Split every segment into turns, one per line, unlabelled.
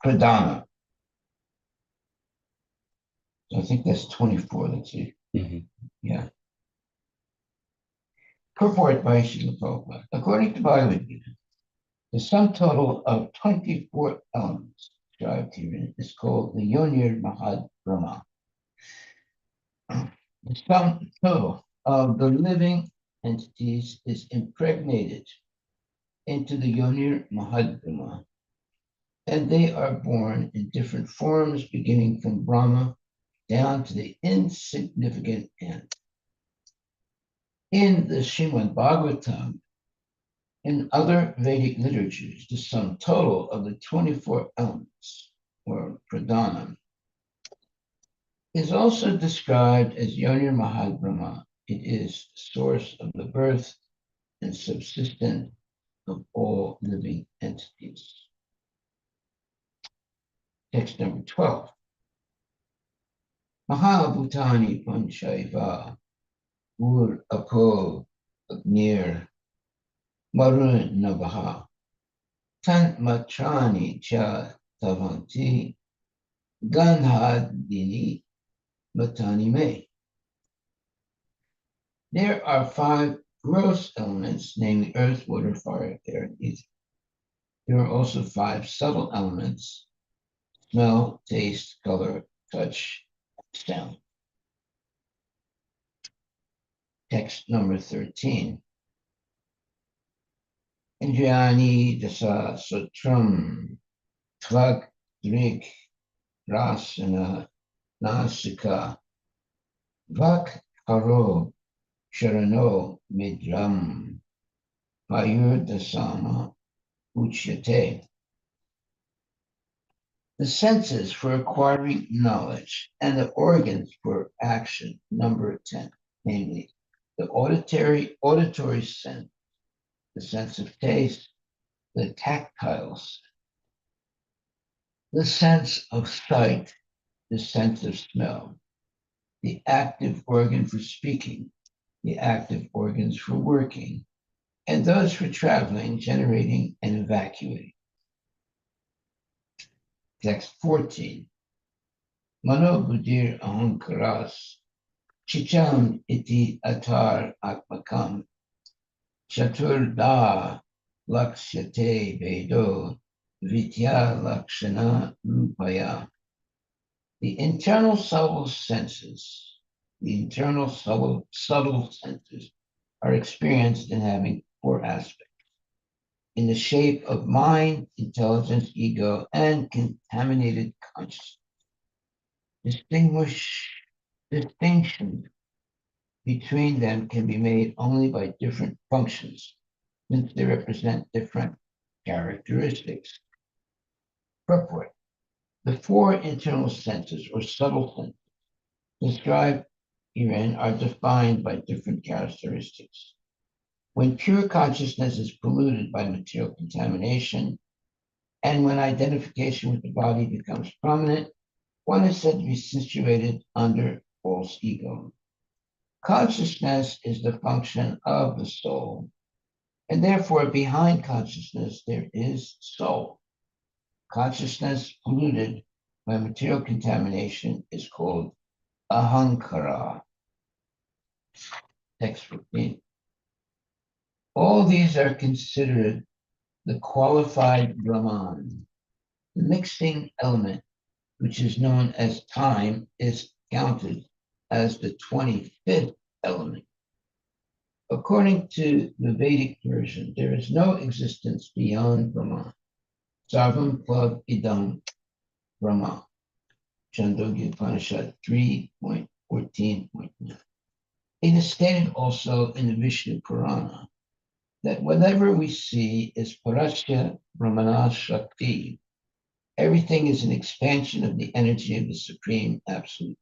Pradana. So I think that's 24. Let's see. Yeah. Purport by Srila Prabhupada. According to Bhagavad Gita, the sum total of 24 elements described herein is called the Yonir Mahad Brahma. The sum total of the living entities is impregnated into the Yonir Mahad Brahma, and they are born in different forms, beginning from Brahma down to the insignificant ant. In the Srimad Bhagavatam, in other Vedic literatures, the sum total of the 24 elements, or pradana, is also described as Yonir Mahad Brahma. It is the source of the birth and subsistence of all living entities. Text number 12. Mahabhutani Panchaiva Ur Apo Agnir Marun Navaha Tan Matrani Cha Tavanti Gandhadini Matani Me. There are 5 gross elements, namely earth, water, fire, air, and ether. There are also 5 subtle elements: smell, taste, color, touch, sound. Text number 13. Indriyani Dasa Sutram Tvak Drik Rasana Nasika Vak Haro Sharano Midram Mayurdasama Uchyate. The senses for acquiring knowledge and the organs for action, number 10, namely the auditory sense, the sense of taste, the tactile sense, the sense of sight, the sense of smell, the active organ for speaking, the active organs for working, and those for traveling, generating, and evacuating. Text 14. Mano buddhir ahankaras chicham iti atar atmakam chaturda lakshate vedo vitya lakshana rupaya. The internal subtle senses are experienced in having 4 aspects: in the shape of mind, intelligence, ego, and contaminated consciousness. Distinction between them can be made only by different functions, since they represent different characteristics. Purport. The 4 internal senses, or subtle senses, described herein are defined by different characteristics. When pure consciousness is polluted by material contamination, and when identification with the body becomes prominent, one is said to be situated under false ego. Consciousness is the function of the soul, and therefore behind consciousness there is soul. Consciousness polluted by material contamination is called ahankara. Text 15. All these are considered the qualified Brahman. The mixing element, which is known as time, is counted as the 25th element. According to the Vedic version, there is no existence beyond Brahman. Sarvam Plav Idam Brahma. Chandogya Upanishad 3.14.9. It is stated also in the Vishnu Purana that whatever we see is Parasya Brahmana Shakti. Everything is an expansion of the energy of the Supreme Absolute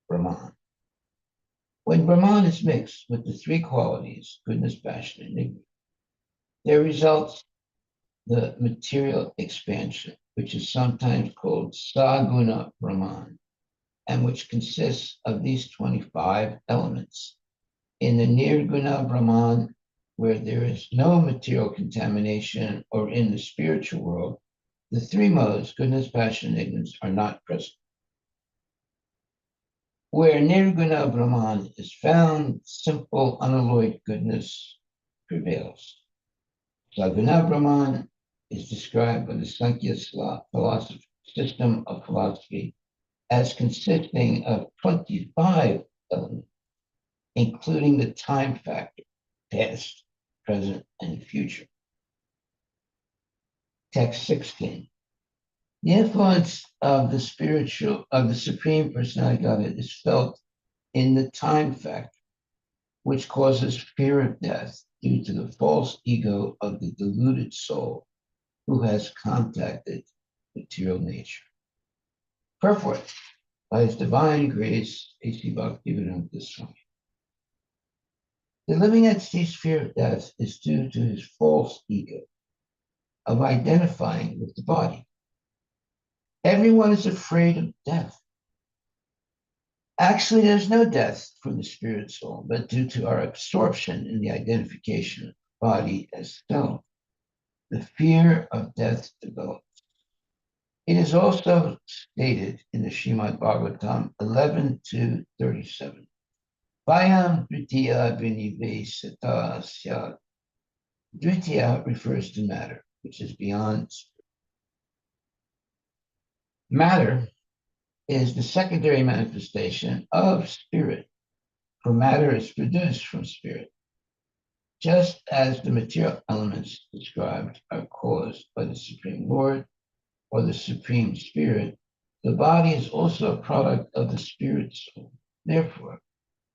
Brahman. When Brahman is mixed with the 3 qualities, goodness, passion, and ignorance, there results the material expansion, which is sometimes called Saguna Brahman, and which consists of these 25 elements. In the Nirguna Brahman, where there is no material contamination, or in the spiritual world, The three modes, goodness, passion, and ignorance, are not present. Where Nirguna Brahman is found, simple, unalloyed goodness prevails. Saguna Brahman is described by the Sankhya philosophy, system of philosophy as consisting of 25 elements, including the time factor, past, present, and future. Text 16. The influence of the Supreme Personality Godhead is felt in the time factor, which causes fear of death due to the false ego of the deluded soul who has contacted material nature. Purport. By his divine grace, A.C. Bhaktivedanta Swami. The living entity's fear of death is due to his false ego of identifying with the body. Everyone is afraid of death. Actually, there's no death for the spirit soul, but due to our absorption in the identification of the body as self, the fear of death develops. It is also stated in the Srimad Bhagavatam 11:2-37. Vayam Dritiya Vinivesata Syat. Dritiya refers to matter, which is beyond spirit. Matter is the secondary manifestation of spirit, for matter is produced from spirit. Just as the material elements described are caused by the Supreme Lord or the Supreme Spirit, the body is also a product of the spirit soul. Therefore,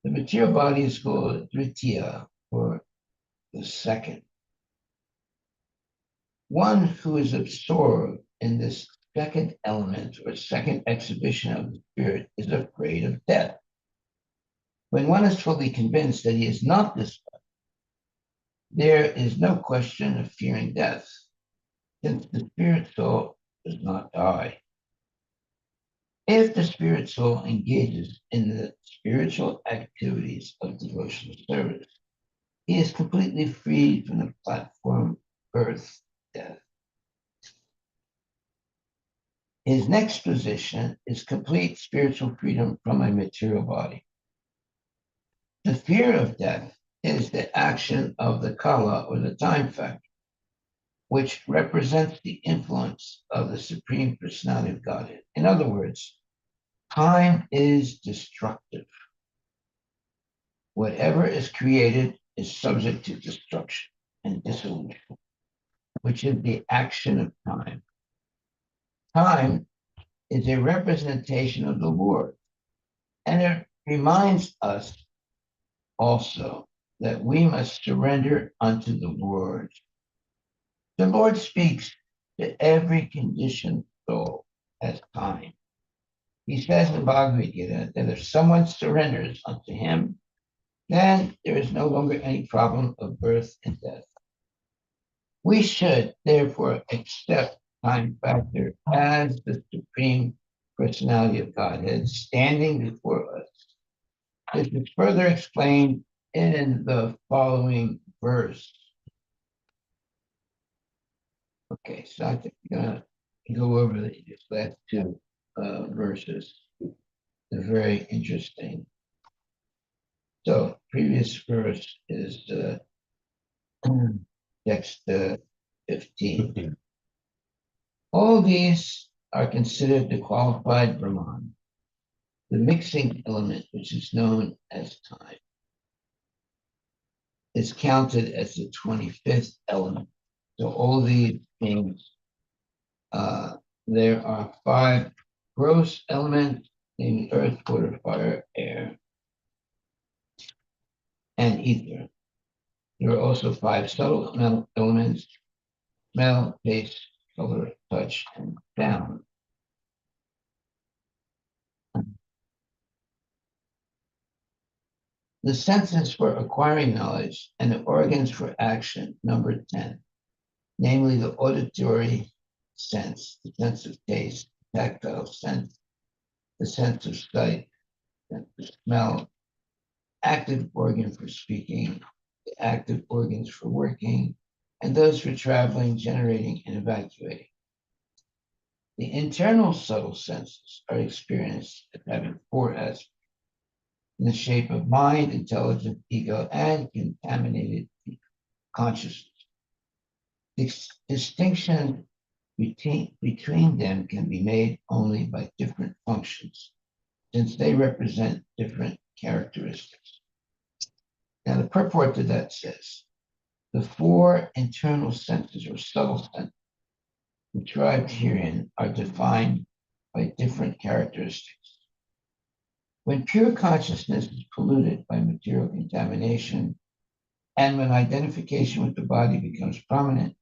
the material body is called Dritiya, or the second. One who is absorbed in this second element or second exhibition of the spirit is afraid of death. When one is fully convinced that he is not this body, there is no question of fearing death, since the spirit soul does not die. If the spirit soul engages in the spiritual activities of devotional service, he is completely freed from the platform birth, death. His next position is complete spiritual freedom from a material body. The fear of death is the action of the kala, or the time factor, which represents the influence of the Supreme Personality of Godhead. In other words, time is destructive. Whatever is created is subject to destruction and dissolution, which is the action of time. Time is a representation of the Lord, and it reminds us also that we must surrender unto the Lord. The Lord speaks to every conditioned soul as time. He says in Bhagavad Gita that if someone surrenders unto him, then there is no longer any problem of birth and death. We should therefore accept time factor as the Supreme Personality of Godhead standing before us. This is further explained in the following verse. Okay, so I think I'm going to go over these last two verses. They're very interesting. So, previous verse is text 15. All these are considered the qualified Brahman, the mixing element, which is known as time, is counted as the 25th element. So all these things, there are 5 gross elements, namely earth, water, fire, air, and ether. There are also 5 subtle elements: smell, taste, color, touch, and sound. The senses for acquiring knowledge and the organs for action, number 10, namely the auditory sense, the sense of taste, the tactile sense, the sense of sight, the sense of smell, active organ for speaking, the active organs for working, and those for traveling, generating, and evacuating. The internal subtle senses are experienced as having four aspects in the shape of mind, intelligence, ego, and contaminated consciousness. Distinction between them can be made only by different functions, since they represent different characteristics. Now, the purport to that says the four internal senses or subtle senses described herein are defined by different characteristics. When pure consciousness is polluted by material contamination, and when identification with the body becomes prominent,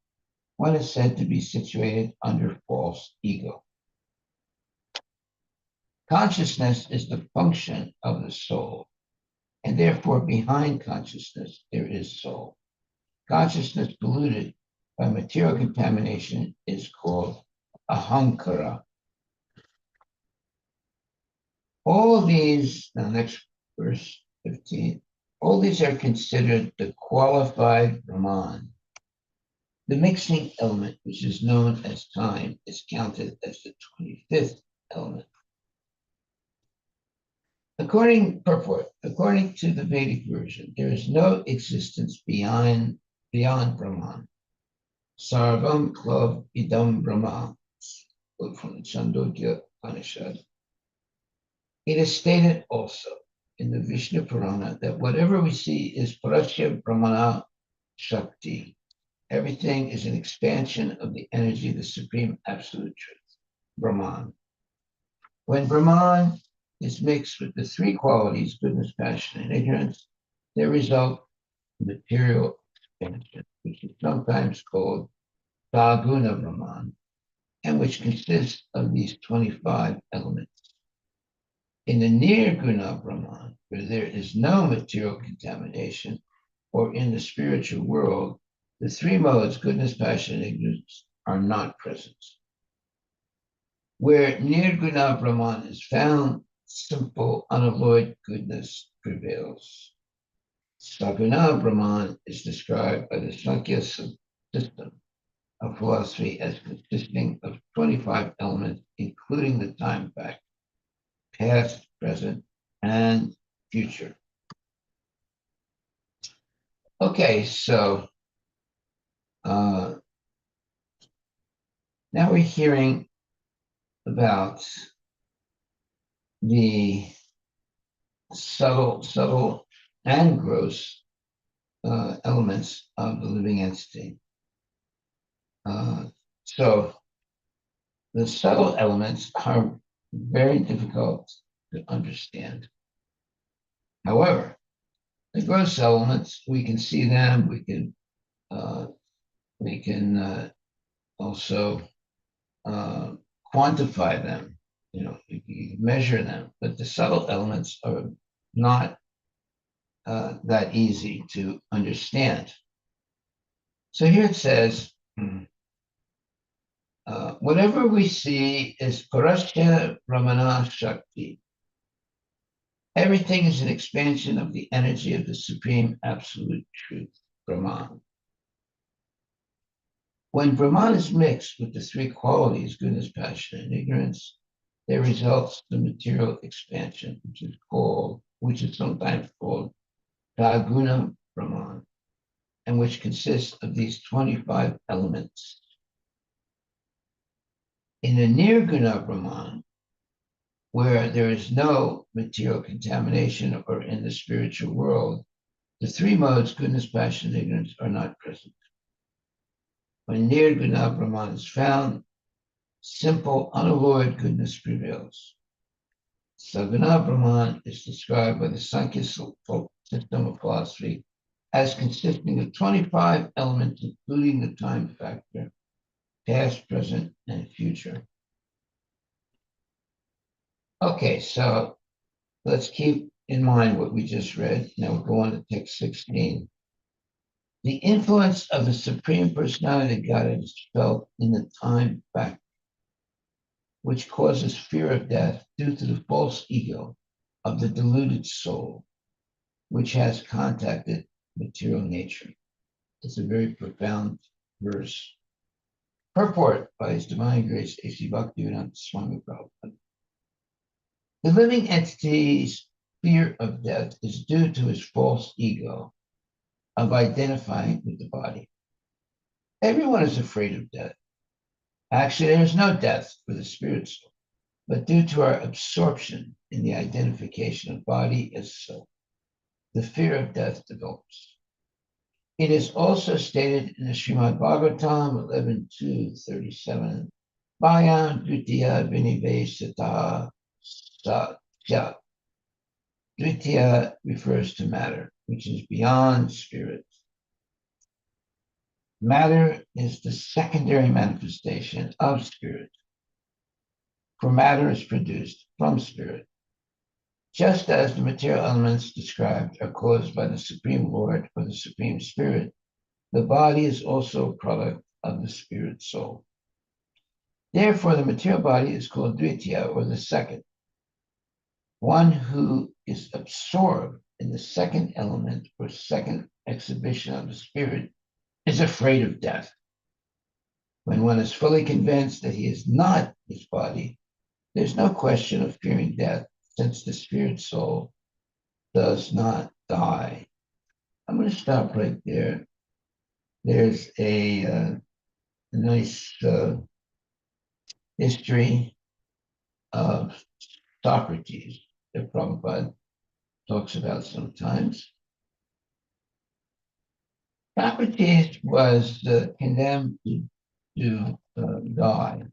one is said to be situated under false ego. Consciousness is the function of the soul, and therefore behind consciousness there is soul. Consciousness polluted by material contamination is called ahankara. All of these, now next verse 15, all these are considered the qualified Brahman. The mixing element, which is known as time, is counted as the 25th element. According to the Vedic version, there is no existence beyond Brahman. Sarvam Klav Idam Brahma, from the Chandogya Upanishad. It is stated also in the Vishnu Purana that whatever we see is Parashya Brahmana Shakti. Everything is an expansion of the energy of the Supreme Absolute Truth, Brahman. When Brahman is mixed with the three qualities, goodness, passion, and ignorance, there result material expansion, which is sometimes called Saguna Brahman, and which consists of these 25 elements. In the Nirguna Brahman, where there is no material contamination, or in the spiritual world, the three modes, goodness, passion, and ignorance, are not present. Where Nirguna Brahman is found, simple, unalloyed goodness prevails. Saguna Brahman is described by the Sankhya system of philosophy as consisting of 25 elements, including the time factor, past, present, and future. Okay, so now we're hearing about the subtle and gross elements of the living entity. So the subtle elements are very difficult to understand. However, the gross elements, we can see them, we can also quantify them, you can measure them, but the subtle elements are not that easy to understand. So here it says, whatever we see is Parashya Brahmana Shakti. Everything is an expansion of the energy of the Supreme Absolute Truth, Brahman. When Brahman is mixed with the three qualities, goodness, passion, and ignorance, there results the material expansion, which is sometimes called Saguna Brahman, and which consists of these 25 elements. In a Nirguna Brahman, where there is no material contamination, or in the spiritual world, the three modes, goodness, passion, and ignorance, are not present. When Nirguna Brahman is found, simple, unalloyed goodness prevails. Saguna Brahman is described by the Sankhya system of philosophy as consisting of 25 elements, including the time factor, past, present, and future. Okay, so let's keep in mind what we just read. Now we'll go on to text 16. The influence of the Supreme Personality of Godhead is felt in the time factor, which causes fear of death due to the false ego of the deluded soul, which has contacted material nature. It's a very profound verse. Purport by His Divine Grace A.C. Bhaktivedanta Swami Prabhupada. The living entity's fear of death is due to his false ego of identifying with the body. Everyone is afraid of death. Actually, there is no death for the spirit soul, but due to our absorption in the identification of body as soul, the fear of death develops. It is also stated in the Srimad Bhagavatam 11.2.37, Bhayam Dvitiya Vinivesata Satya. Dvitiya refers to matter, which is beyond spirit. Matter is the secondary manifestation of spirit, for matter is produced from spirit. Just as the material elements described are caused by the Supreme Lord or the Supreme Spirit, the body is also a product of the spirit soul. Therefore, the material body is called Dvitiya, or the second. One who is absorbed in the second element or second exhibition of the spirit is afraid of death. When one is fully convinced that he is not his body, there's no question of fearing death, since the spirit soul does not die. I'm going to stop right there. There's a nice history of Socrates that Prabhupada talks about sometimes. Socrates was condemned to die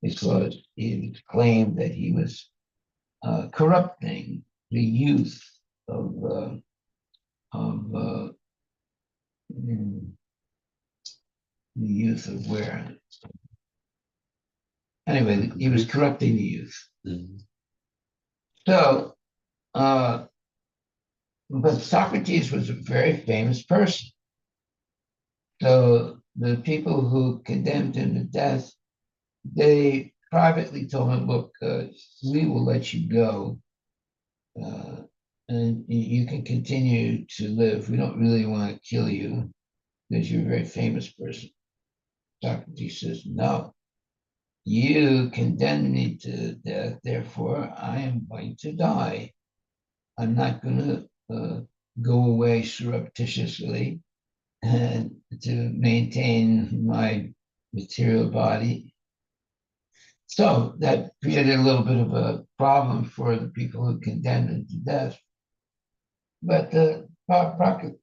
because it claimed that he was corrupting the youth of the youth of where? Anyway, he was corrupting the youth. Mm-hmm. So, but Socrates was a very famous person. So the people who condemned him to death, they privately told him, look, we will let you go and you can continue to live. We don't really want to kill you because you're a very famous person. Socrates says, no, you condemned me to death, therefore I am going to die. I'm not going to go away surreptitiously and to maintain my material body. So that created a little bit of a problem for the people who condemned him to death. But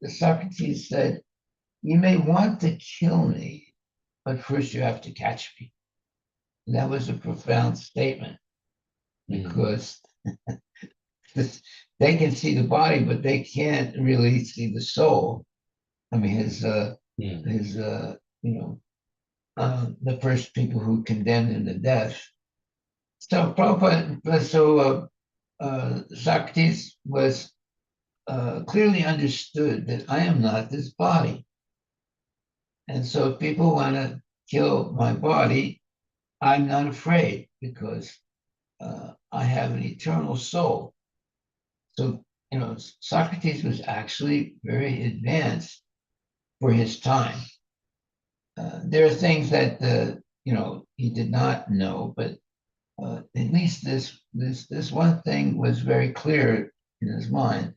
Socrates said, you may want to kill me, but first you have to catch me. And that was a profound statement because they can see the body, but they can't really see the soul. I mean, the first people who condemned him to death. So Socrates was clearly understood that I am not this body. And so if people want to kill my body, I'm not afraid because I have an eternal soul. So, Socrates was actually very advanced for his time. There are things that, he did not know, but at least this one thing was very clear in his mind,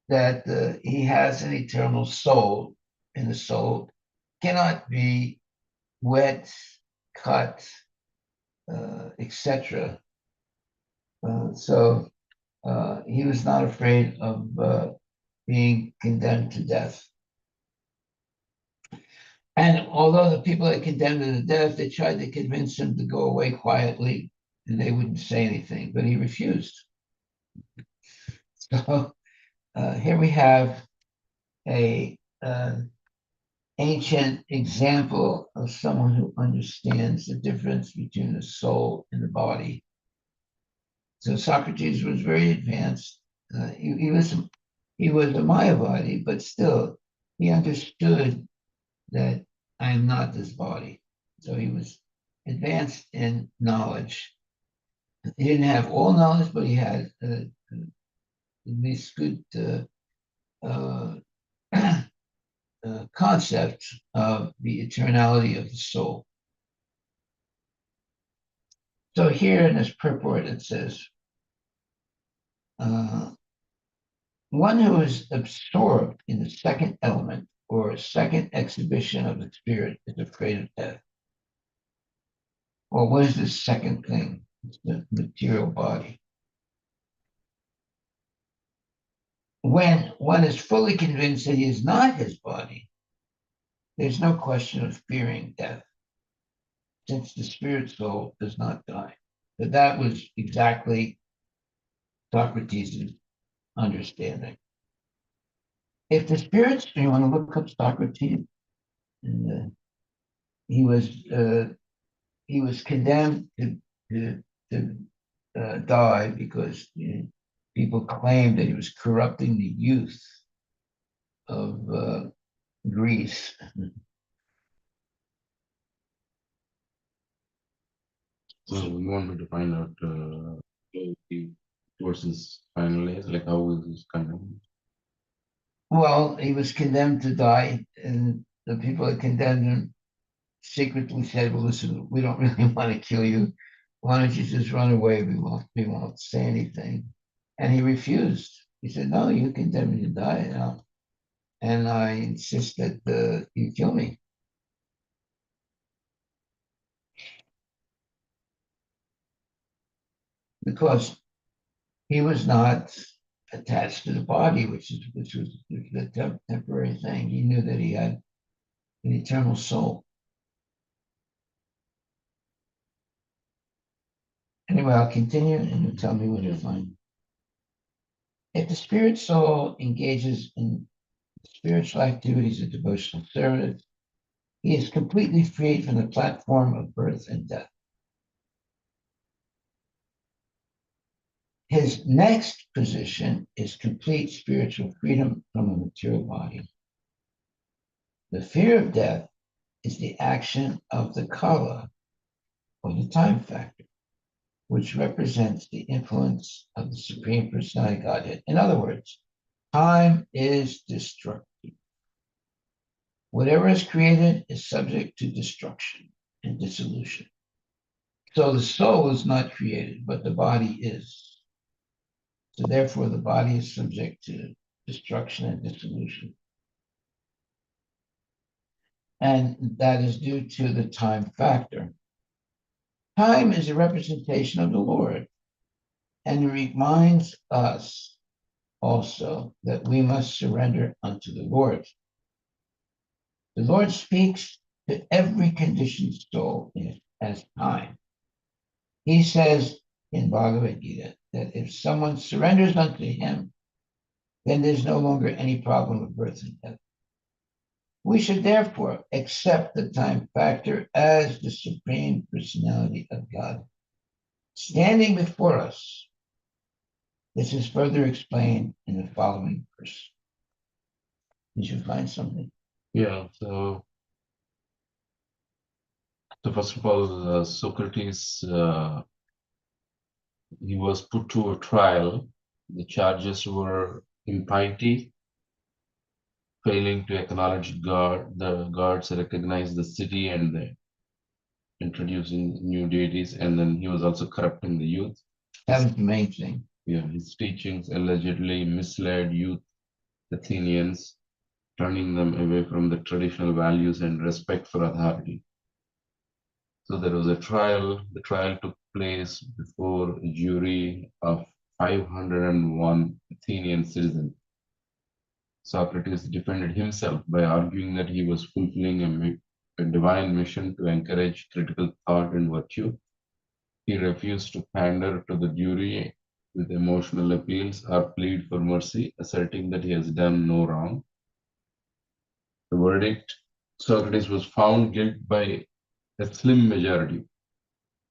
that he has an eternal soul, and the soul cannot be wet, cut, etc. So he was not afraid of being condemned to death. And although the people that condemned him to death, they tried to convince him to go away quietly, and they wouldn't say anything, but he refused. So here we have a ancient example of someone who understands the difference between the soul and the body. So Socrates was very advanced. He was a Mayavadi, but still he understood that I am not this body. So he was advanced in knowledge. He didn't have all knowledge, but he had at least good concept of the eternality of the soul. So here in this purport, it says, one who is absorbed in the second element or second exhibition of the spirit is afraid of death. Well, what is this second thing? It's the material body. When one is fully convinced that he is not his body, there's no question of fearing death, since the spirit soul does not die. But that was exactly Socrates' understanding. If the spirits, you want to look up Socrates, and he was condemned to die because people claimed that he was corrupting the youth of Greece.
So you want me to find out towards his final days, like how is this kind of?
Well, he was condemned to die, and the people that condemned him secretly said, "Well, listen, we don't really want to kill you. Why don't you just run away? We won't say anything." And he refused. He said, "No, you condemn me to die, and I insist that you kill me." Because he was not attached to the body, which was the temporary thing. He knew that he had an eternal soul. Anyway, I'll continue and you tell me what you find. If the spirit soul engages in spiritual activities of devotional service, he is completely freed from the platform of birth and death. His next position is complete spiritual freedom from a material body. The fear of death is the action of the kala, or the time factor, which represents the influence of the Supreme Personality Godhead. In other words, time is destructive. Whatever is created is subject to destruction and dissolution. So the soul is not created, but the body is. So therefore, the body is subject to destruction and dissolution. And that is due to the time factor. Time is a representation of the Lord, and it reminds us also that we must surrender unto the Lord. The Lord speaks to every conditioned soul as time. He says in Bhagavad Gita that if someone surrenders unto him, then there's no longer any problem of birth and death. We should therefore accept the time factor as the Supreme Personality of God standing before us. This is further explained in the following verse. Did you find something?
Yeah. So first of all, Socrates, he was put to a trial. The charges were impiety, failing to acknowledge God. The gods recognized the city and introducing new deities, and then he was also corrupting the youth.
That was the main thing.
Yeah, his teachings allegedly misled youth Athenians, turning them away from the traditional values and respect for authority. So there was a trial. The trial took place before a jury of 501 Athenian citizens. Socrates defended himself by arguing that he was fulfilling a divine mission to encourage critical thought and virtue. He refused to pander to the jury with emotional appeals or plead for mercy, asserting that he has done no wrong. The verdict: Socrates was found guilty by a slim majority.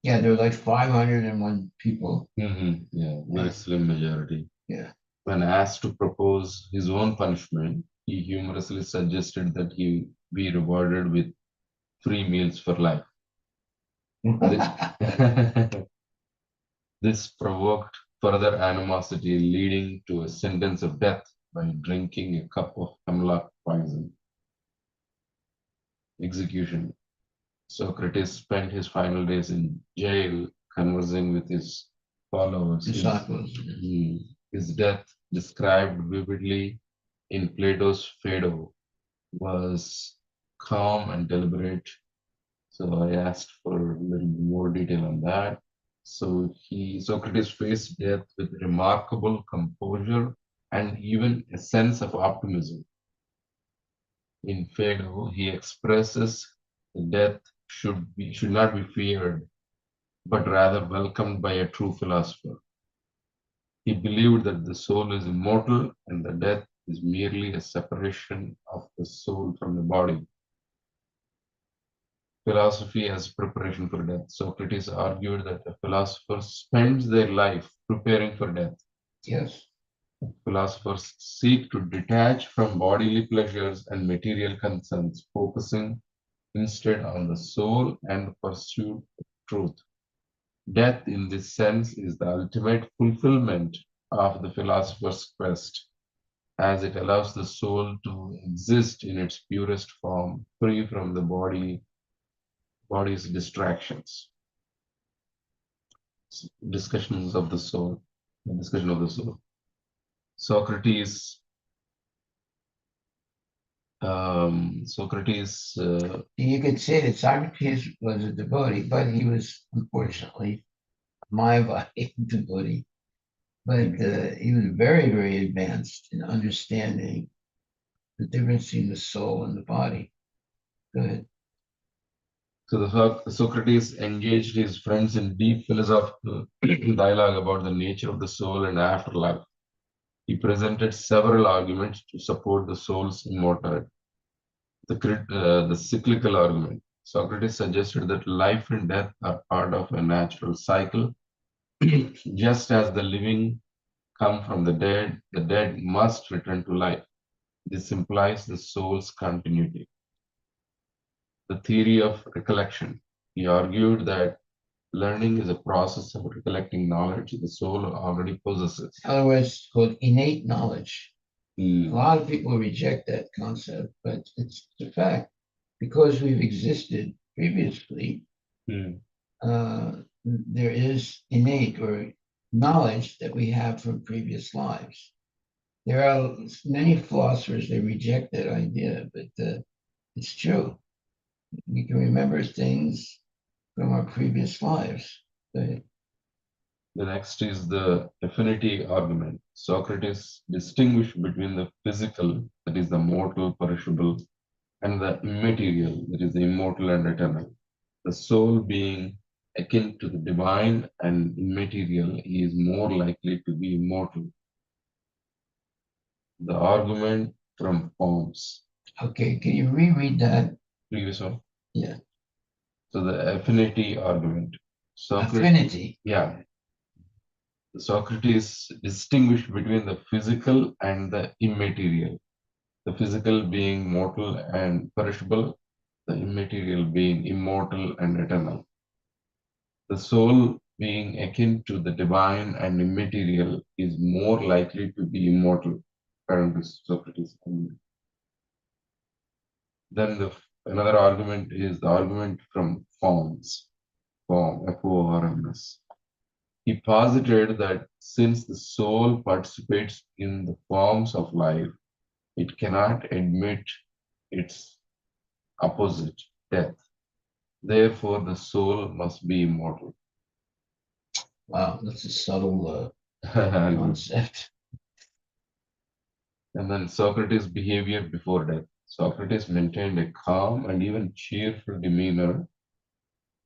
Yeah, there were like 501 people.
Yeah, very slim majority.
Yeah.
When asked to propose his own punishment, he humorously suggested that he be rewarded with free meals for life. This provoked further animosity, leading to a sentence of death by drinking a cup of hemlock poison. execution. Socrates spent his final days in jail conversing with his followers.
Disciples.
His death, described vividly in Plato's Phaedo, was calm and deliberate. So I asked for a little more detail on that. So Socrates faced death with remarkable composure and even a sense of optimism. In Phaedo, he expresses that death should not be feared, but rather welcomed by a true philosopher. He believed that the soul is immortal and that death is merely a separation of the soul from the body. Philosophy as preparation for death. Socrates argued that a philosopher spends their life preparing for death.
Yes.
Philosophers seek to detach from bodily pleasures and material concerns, focusing instead on the soul and the pursuit of truth. Death, in this sense, is the ultimate fulfillment of the philosopher's quest, as it allows the soul to exist in its purest form, free from the body's distractions. Discussions of the soul. The discussion of the soul. Socrates.
You could say that Socrates was a devotee, but he was unfortunately my body devotee. But he was very, very advanced in understanding the difference between the soul and the body. Go ahead.
So Socrates engaged his friends in deep philosophical dialogue about the nature of the soul and afterlife. He presented several arguments to support the soul's immortality. The cyclical argument. Socrates suggested that life and death are part of a natural cycle. Just as the living come from the dead must return to life. This implies the soul's continuity. The theory of recollection. He argued that learning is a process of recollecting knowledge the soul already possesses.
In other words, it's called innate knowledge. A
Mm,
lot of people reject that concept, but it's a fact. Because we've existed previously,
mm.
there is innate or knowledge that we have from previous lives. There are many philosophers that reject that idea, but it's true. We can remember things from our previous lives. But
The next is the affinity argument. Socrates distinguished between the physical, that is the mortal, perishable, and the immaterial, that is the immortal and eternal. The soul being akin to the divine and immaterial, he is more likely to be immortal. The argument from forms.
okay, can you reread that?
Previous one.
Yeah.
So the affinity argument.
Affinity.
Yeah. Socrates distinguished between the physical and the immaterial. The physical being mortal and perishable, the immaterial being immortal and eternal. The soul, being akin to the divine and immaterial, is more likely to be immortal, according to Socrates. Then another argument is the argument from forms, form, F-O-R-M-S. He posited that since the soul participates in the forms of life, it cannot admit its opposite, death. Therefore, the soul must be immortal.
Wow, that's a subtle
And
concept.
then Socrates' behavior before death. Socrates maintained a calm and even cheerful demeanor.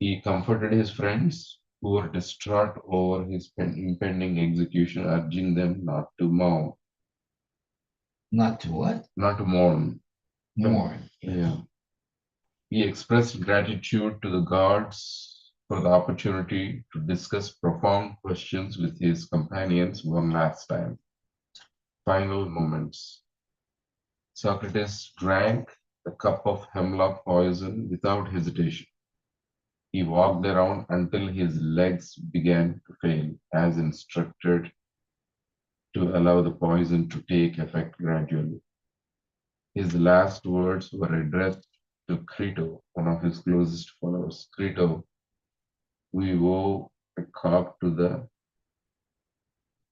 He comforted his friends who were distraught over his impending execution, urging them not to mourn.
Not to what?
Not to mourn.
Mourn.
Yeah. He expressed gratitude to the gods for the opportunity to discuss profound questions with his companions one last time. Final moments. Socrates drank the cup of hemlock poison without hesitation. He walked around until his legs began to fail, as instructed, to allow the poison to take effect gradually. His last words were addressed to Crito, one of his closest followers. Crito, we owe a cock to the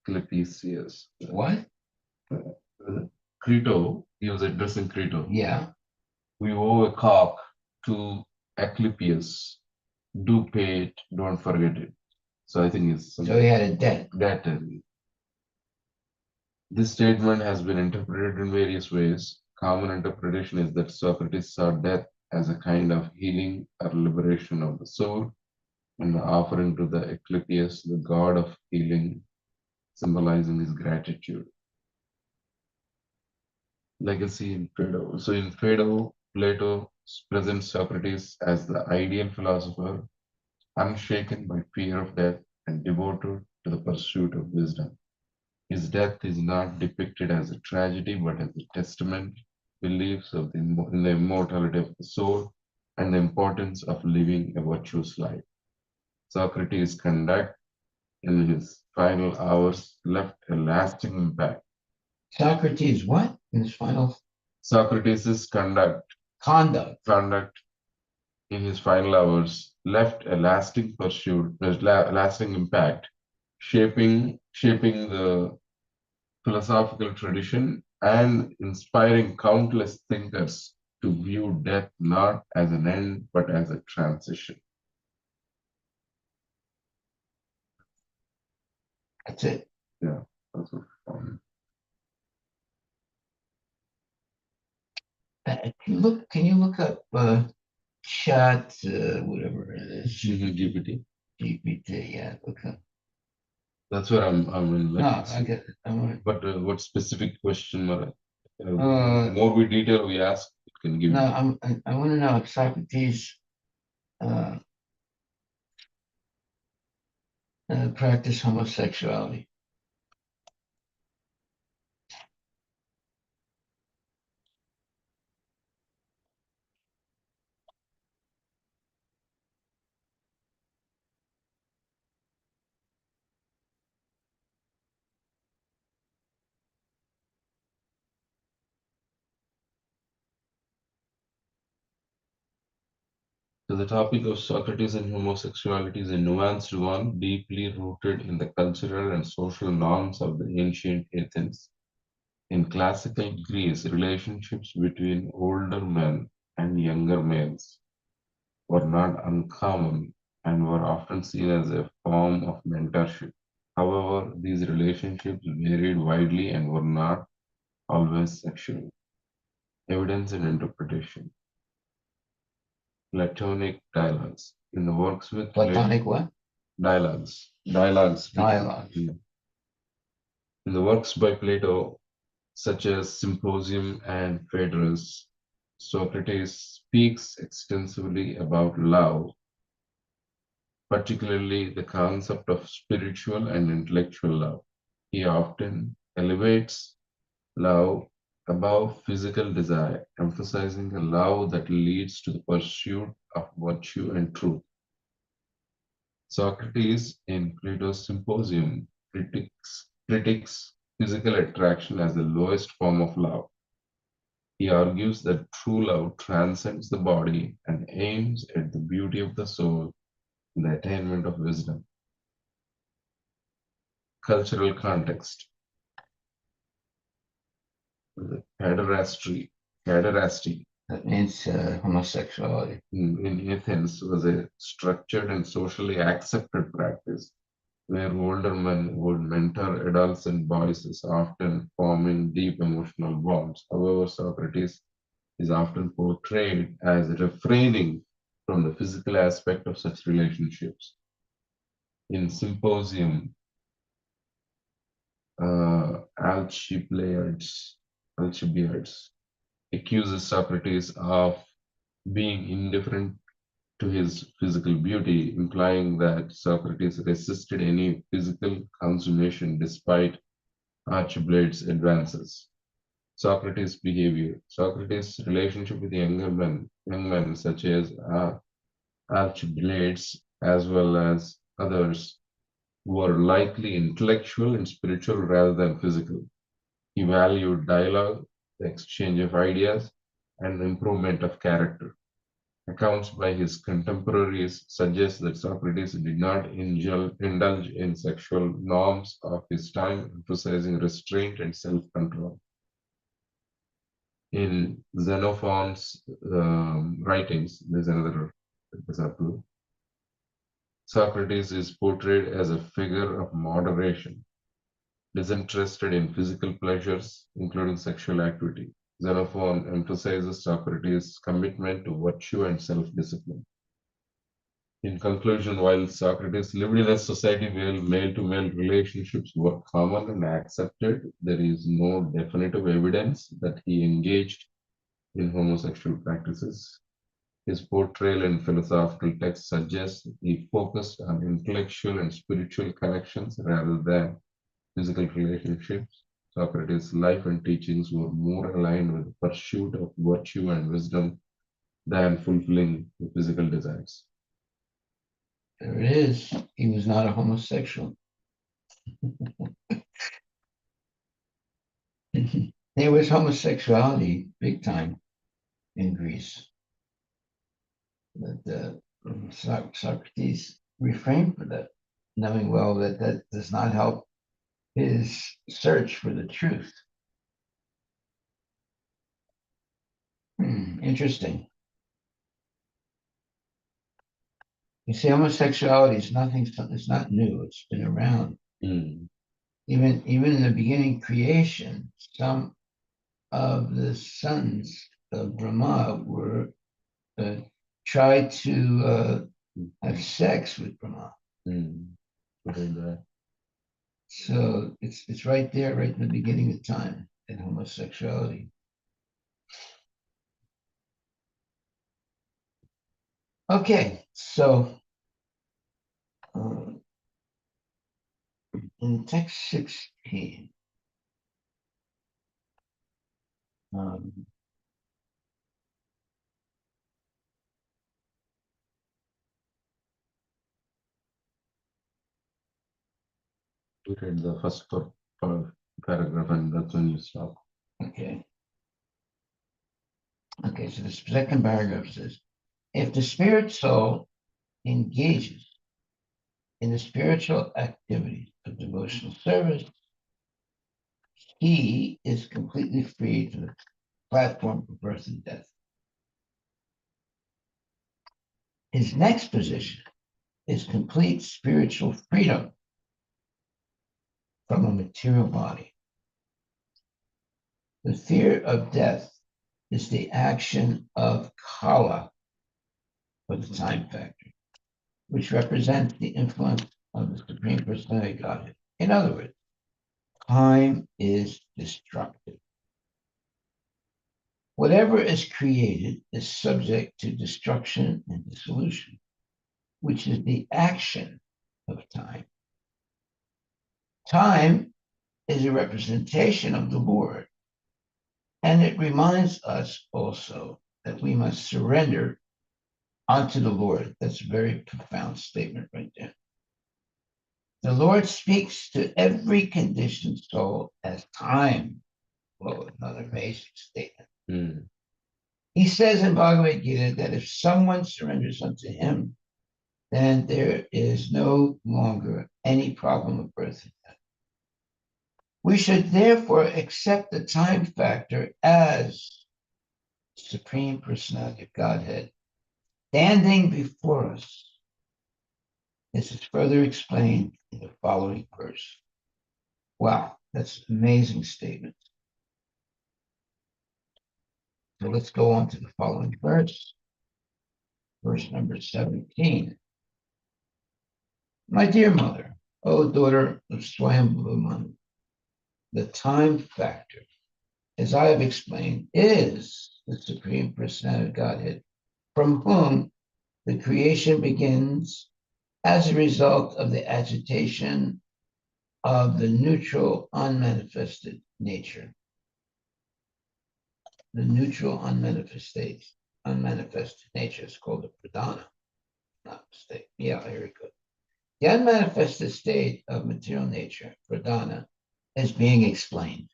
Clepsychius.
What?
Crito, he was addressing Crito.
Yeah.
We owe a cock to Asclepius. Do pay it, don't forget it. So I think it's
So he had a debt.
that. This statement has been interpreted in various ways. Common interpretation is that Socrates saw death as a kind of healing or liberation of the soul, and the offering to the Asclepius, the god of healing, symbolizing his gratitude. Legacy in Phaedo. So in Phaedo, Plato presents Socrates as the ideal philosopher, unshaken by fear of death and devoted to the pursuit of wisdom. His death is not depicted as a tragedy, but as a testament to beliefs of in the immortality of the soul and the importance of living a virtuous life. Socrates' conduct in his final hours left a lasting impact.
Socrates, what? In his final
Socrates'
conduct.
In his final hours left a lasting impact, shaping the philosophical tradition and inspiring countless thinkers to view death not as an end but as a transition.
That's it.
Yeah, that's what,
Can you look up chat, whatever it is?
GPT.
GPT, yeah, look up.
That's where I'm in.
No, I get it.
But what specific question, Maharaj? The more we detail we ask, it can give.
No, I want to know if Socrates practiced homosexuality.
So the topic of Socrates and homosexuality is a nuanced one, deeply rooted in the cultural and social norms of the ancient Athens. In classical Greece, relationships between older men and younger males were not uncommon and were often seen as a form of mentorship. However, these relationships varied widely and were not always sexual. Evidence and interpretation. Platonic dialogues. In the works with
Platonic what?
Dialogues.
Dialogues.
In the works by Plato, such as Symposium and Phaedrus, Socrates speaks extensively about love, particularly the concept of spiritual and intellectual love. He often elevates love above physical desire, emphasizing a love that leads to the pursuit of virtue and truth. Socrates, in Plato's Symposium, critiques physical attraction as the lowest form of love. He argues that true love transcends the body and aims at the beauty of the soul and the attainment of wisdom. Cultural context. Pederasty
That means homosexuality.
in Athens was a structured and socially accepted practice where older men would mentor adolescent boys, often forming deep emotional bonds. However, Socrates is often portrayed as refraining from the physical aspect of such relationships. In Symposium, Alcibiades accuses Socrates of being indifferent to his physical beauty, implying that Socrates resisted any physical consummation despite Archibald's advances. Socrates' behavior. Socrates' relationship with young men such as Archibald, as well as others, were likely intellectual and spiritual rather than physical. He valued dialogue, the exchange of ideas, and the improvement of character. Accounts by his contemporaries suggest that Socrates did not indulge in sexual norms of his time, emphasizing restraint and self-control. In Xenophon's writings, there's another example. Socrates is portrayed as a figure of moderation, disinterested in physical pleasures, including sexual activity. Xenophon emphasizes Socrates' commitment to virtue and self-discipline. In conclusion, while Socrates lived in a society where male-to-male relationships were common and accepted, there is no definitive evidence that he engaged in homosexual practices. His portrayal in philosophical texts suggests he focused on intellectual and spiritual connections rather than physical relationships. Socrates' life and teachings were more aligned with the pursuit of virtue and wisdom than fulfilling the physical desires.
There it is. He was not a homosexual. There was homosexuality big time in Greece. But Socrates refrained from that, knowing well that that does not help his search for the truth. Interesting. You see, homosexuality is nothing. It's not new. It's been around.
Mm.
Even in the beginning creation, some of the sons of Brahma were tried to have sex with Brahma.
Mm.
So it's right there, right in the beginning of time, in homosexuality. Okay, so in text 16, um,
You read the first paragraph and that's when you stop.
okay. Okay, so the second paragraph says, if the spirit soul engages in the spiritual activity of devotional service, he is completely freed from the platform of birth and death. His next position is complete spiritual freedom from a material body. The fear of death is the action of Kala, or the time factor, which represents the influence of the Supreme Personality of Godhead. In other words, time is destructive. Whatever is created is subject to destruction and dissolution, which is the action of time. Time is a representation of the Lord, and it reminds us also that we must surrender unto the Lord. That's a very profound statement right there. The Lord speaks to every conditioned soul as time. Well, another amazing statement.
Mm.
He says in Bhagavad Gita that if someone surrenders unto him, then there is no longer any problem of birth and death. We should therefore accept the time factor as Supreme Personality of Godhead standing before us. This is further explained in the following verse. Wow, that's an amazing statement. So let's go on to the following verse, verse number 17. My dear mother, O daughter of Swayambhuva, the time factor, as I have explained, is the Supreme Personality of Godhead, from whom the creation begins as a result of the agitation of the neutral, unmanifested nature. The neutral, unmanifested nature is called the pradhana. Not mistake. Yeah, very good. The unmanifested state of material nature, pradhana, is being explained.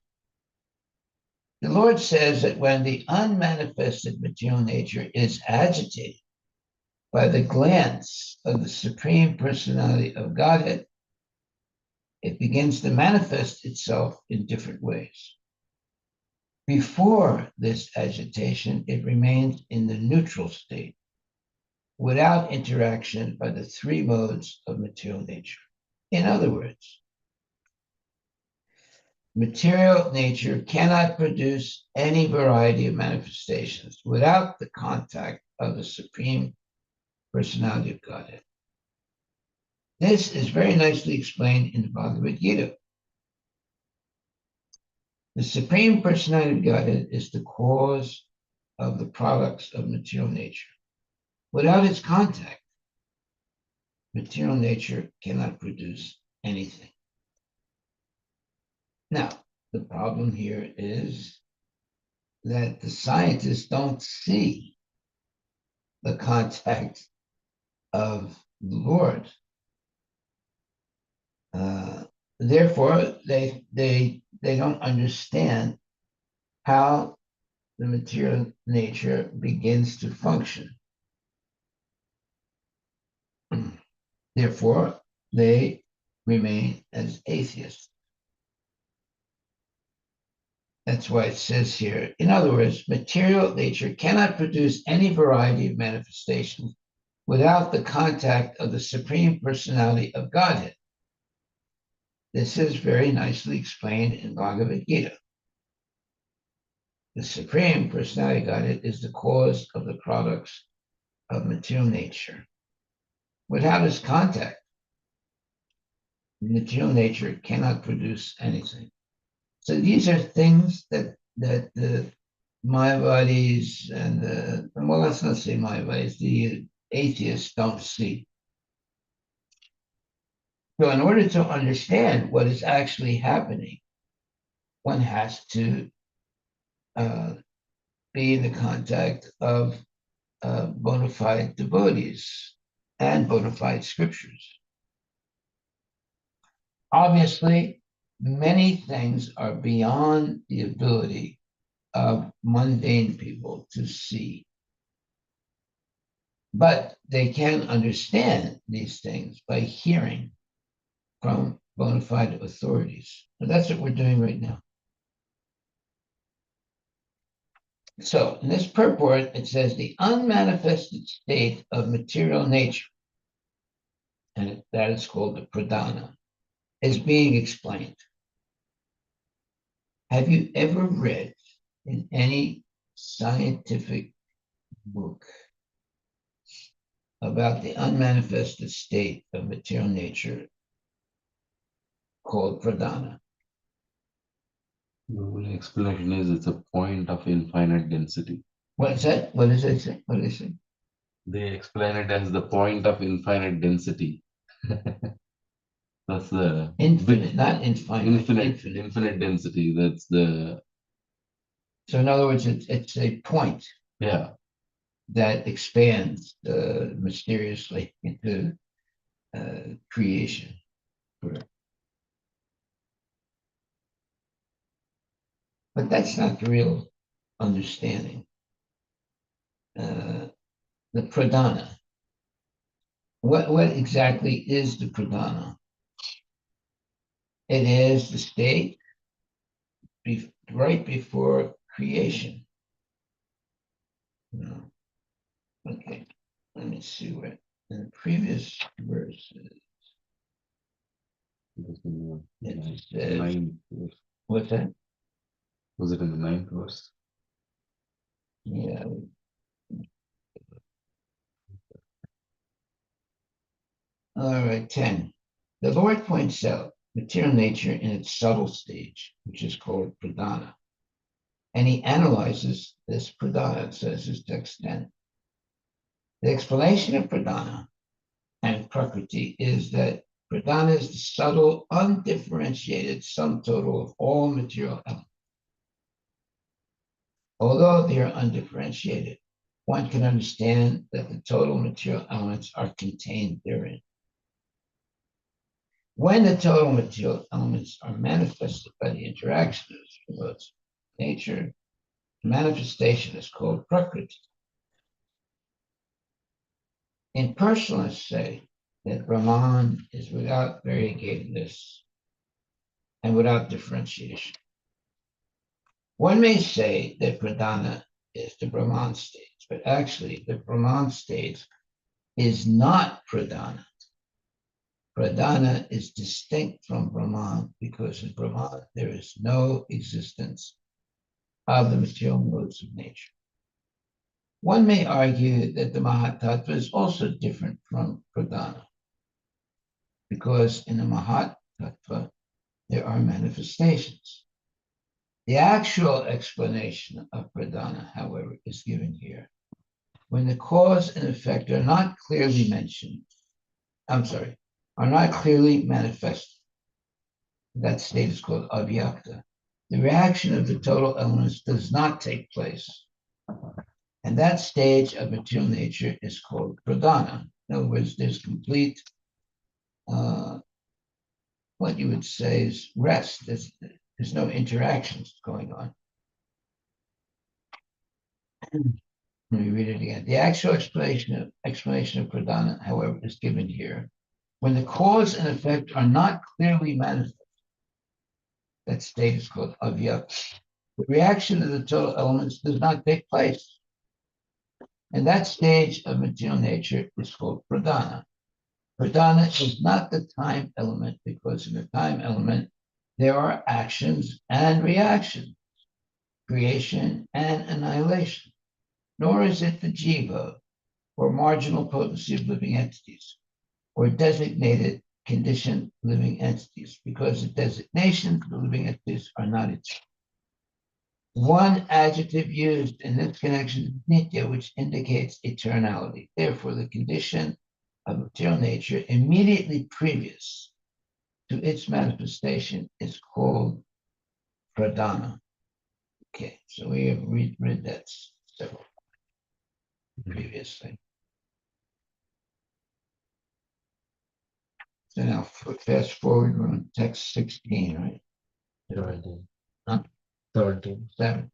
The Lord says that when the unmanifested material nature is agitated, by the glance of the Supreme Personality of Godhead, it begins to manifest itself in different ways. Before this agitation, it remains in the neutral state, without interaction by the three modes of material nature. In other words, material nature cannot produce any variety of manifestations without the contact of the Supreme Personality of Godhead. This is very nicely explained in the Bhagavad Gita. The Supreme Personality of Godhead is the cause of the products of material nature. Without its contact, material nature cannot produce anything. Now, the problem here is that the scientists don't see the contact of the Lord. Therefore, they don't understand how the material nature begins to function. Therefore, they remain as atheists. That's why it says here, in other words, material nature cannot produce any variety of manifestations without the contact of the Supreme Personality of Godhead. This is very nicely explained in Bhagavad Gita. The Supreme Personality of Godhead is the cause of the products of material nature. Without its contact, material nature cannot produce anything. So these are things that the Mayavadis and well, let's not say Mayavadis, the atheists don't see. So in order to understand what is actually happening, one has to be in the contact of bona fide devotees and bona fide scriptures. Obviously, many things are beyond the ability of mundane people to see. But they can understand these things by hearing from bona fide authorities. And that's what we're doing right now. So in this purport, it says the unmanifested state of material nature, and that is called the pradhana, is being explained. Have you ever read in any scientific book about the unmanifested state of material nature called pradhana?
The only explanation is it's a point of infinite density.
What is that? What does it say? What is it?
They explain it as the point of infinite density. That's the
Infinite, not infinite.
infinite density. That's the.
So in other words, it's a point.
Yeah.
That expands mysteriously into creation. But that's not the real understanding. The pradhana. What exactly is the pradhana? It is the state right before creation. No. Okay, let me see what in the previous verses. It says, what's that?
Was it in the 9th verse?
Yeah. All right, 10. The Lord points out material nature in its subtle stage, which is called pradhana. And he analyzes this pradhana, says his text 10. The explanation of pradhana and prakriti is that pradhana is the subtle, undifferentiated sum total of all material elements. Although they are undifferentiated, one can understand that the total material elements are contained therein. When the total material elements are manifested by the interaction of nature, the manifestation is called prakriti. Impersonalists say that Brahman is without variegatedness and without differentiation. One may say that Pradhana is the Brahman state, but actually the Brahman state is not Pradhana. Pradhana is distinct from Brahman because in Brahman there is no existence of the material modes of nature. One may argue that the Mahatattva is also different from Pradhana because in the Mahatattva there are manifestations. The actual explanation of Pradhana, however, is given here. When the cause and effect are not clearly mentioned, are not clearly manifested, that state is called avyakta. The reaction of the total elements does not take place. And that stage of material nature is called pradhana. In other words, there's complete, what you would say is rest. There's no interactions going on. Let me read it again. The actual explanation of pradhana, however, is given here. When the cause and effect are not clearly manifest, that state is called avyakta. The reaction of the total elements does not take place. And that stage of material nature is called pradhana. Pradhana is not the time element because in the time element, there are actions and reactions, creation and annihilation, nor is it the jiva or marginal potency of living entities or designated conditioned living entities because the designations of the living entities are not its. One adjective used in this connection is nitya, which indicates eternality. Therefore, the condition of material nature immediately previous to its manifestation is called pradhana. Okay, so we have read that several previously. So now fast forward, we're on text 16, right?
17.
Huh?
17.
7.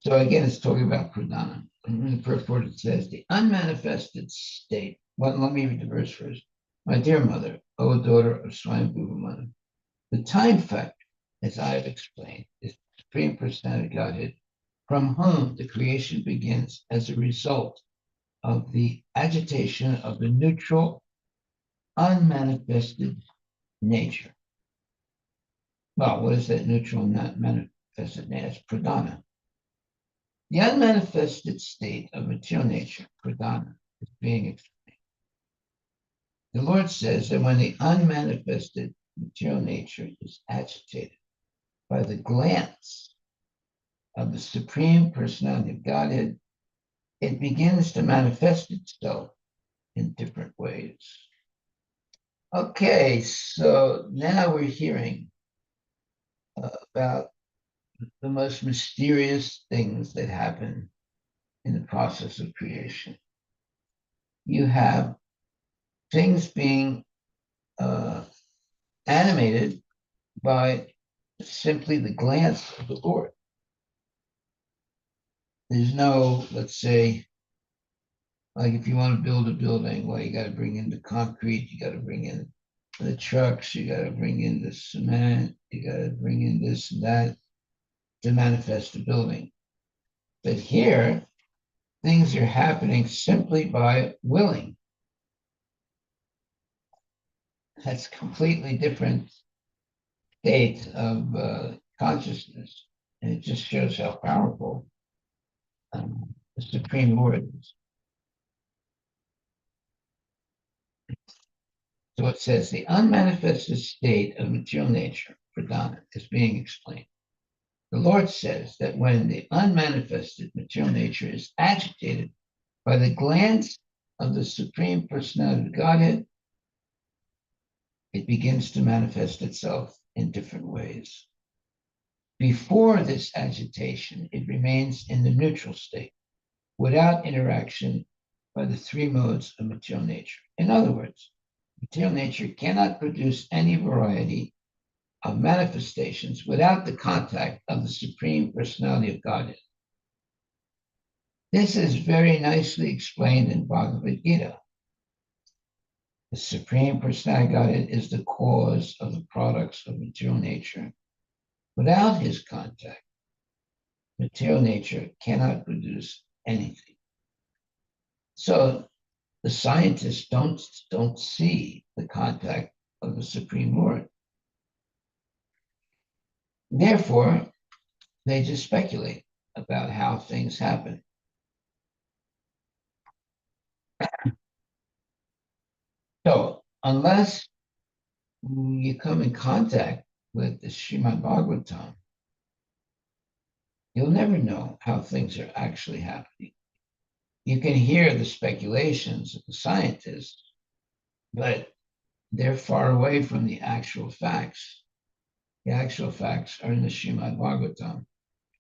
So again, it's talking about pradhana. In the purport, it says, the unmanifested state. Well, let me read the verse first. My dear mother, O daughter of Swayambhuva Mother, the time factor, as I have explained, is the Supreme Personality of Godhead, from whom the creation begins as a result of the agitation of the neutral, unmanifested nature. Well, what is that neutral, not manifested nature? It's pradhana. The unmanifested state of material nature, pradhana, is being explained. The Lord says that when the unmanifested material nature is agitated by the glance of the Supreme Personality of Godhead, it begins to manifest itself in different ways. Okay, so now we're hearing about the most mysterious things that happen in the process of creation. You have things being animated by simply the glance of the Lord. There's no, let's say, like if you want to build a building, well, you got to bring in the concrete, you got to bring in the trucks, you got to bring in the cement, you got to bring in this and that to manifest the building. But here, things are happening simply by willing. That's completely different state of consciousness. And it just shows how powerful the Supreme Lord is. So it says the unmanifested state of material nature, pradhana, is being explained. The Lord says that when the unmanifested material nature is agitated by the glance of the Supreme Personality of Godhead, it begins to manifest itself in different ways. Before this agitation, it remains in the neutral state, without interaction by the three modes of material nature. In other words, material nature cannot produce any variety of manifestations without the contact of the Supreme Personality of Godhead. This is very nicely explained in Bhagavad Gita. The Supreme Personality Godhead is the cause of the products of material nature. Without his contact, material nature cannot produce anything. So the scientists don't see the contact of the Supreme Lord. Therefore, they just speculate about how things happen. So unless you come in contact with the Srimad Bhagavatam, you'll never know how things are actually happening. You can hear the speculations of the scientists, but they're far away from the actual facts. The actual facts are in the Srimad Bhagavatam,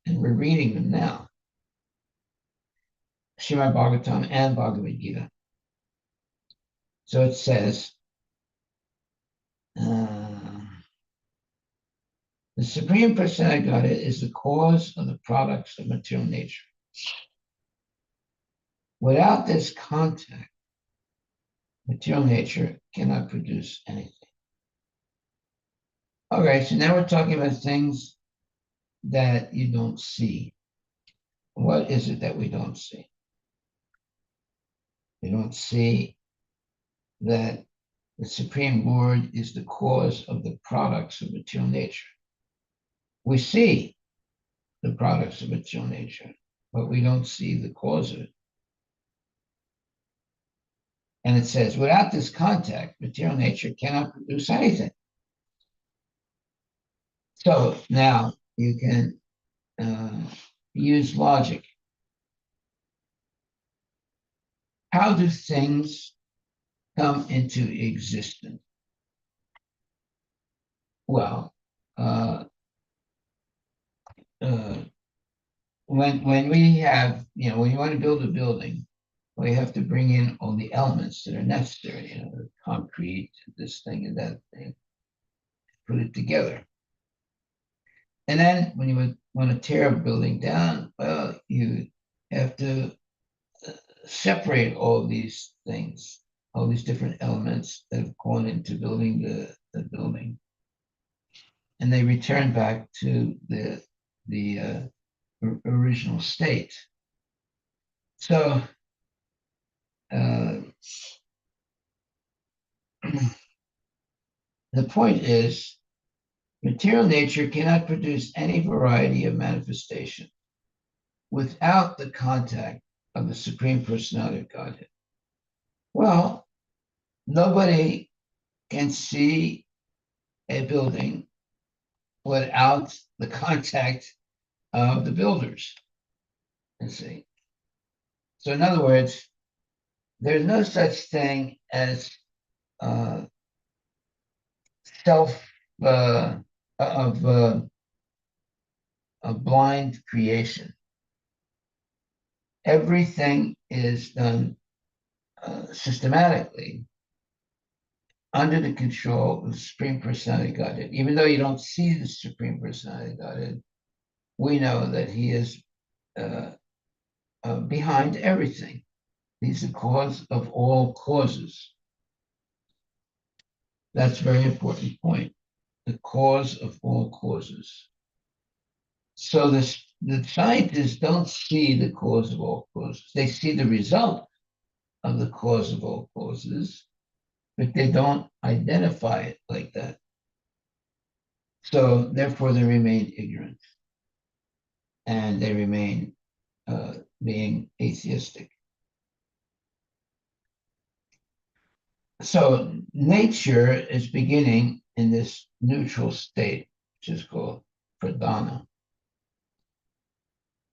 and we're reading them now. Srimad Bhagavatam and Bhagavad Gita. So it says, the Supreme Personality Godhead is the cause of the products of material nature. Without this contact, material nature cannot produce anything. All right, so now we're talking about things that you don't see. What is it that we don't see? We don't see that the Supreme Lord is the cause of the products of material nature. We see the products of material nature, but we don't see the cause of it. And it says, without this contact, material nature cannot produce anything. So now you can use logic. How do things come into existence? Well, when we have, when you want to build a building, we have to bring in all the elements that are necessary, the concrete, this thing and that thing, put it together. And then when you would want to tear a building down, well, you have to separate all these things, all these different elements that have gone into building the building. And they return back to the original state. So the point is, material nature cannot produce any variety of manifestation without the contact of the Supreme Personality of Godhead. Well, nobody can see a building without the contact of the builders. You see. So in other words, there's no such thing as self of a blind creation. Everything is done systematically under the control of the Supreme Personality Godhead. Even though you don't see the Supreme Personality Godhead, we know that he is behind everything. He's the cause of all causes. That's a very important point. The cause of all causes. So the scientists don't see the cause of all causes. They see the result of the cause of all causes, but they don't identify it like that. So therefore they remain ignorant and they remain being atheistic. So nature is beginning in this neutral state, which is called pradhana,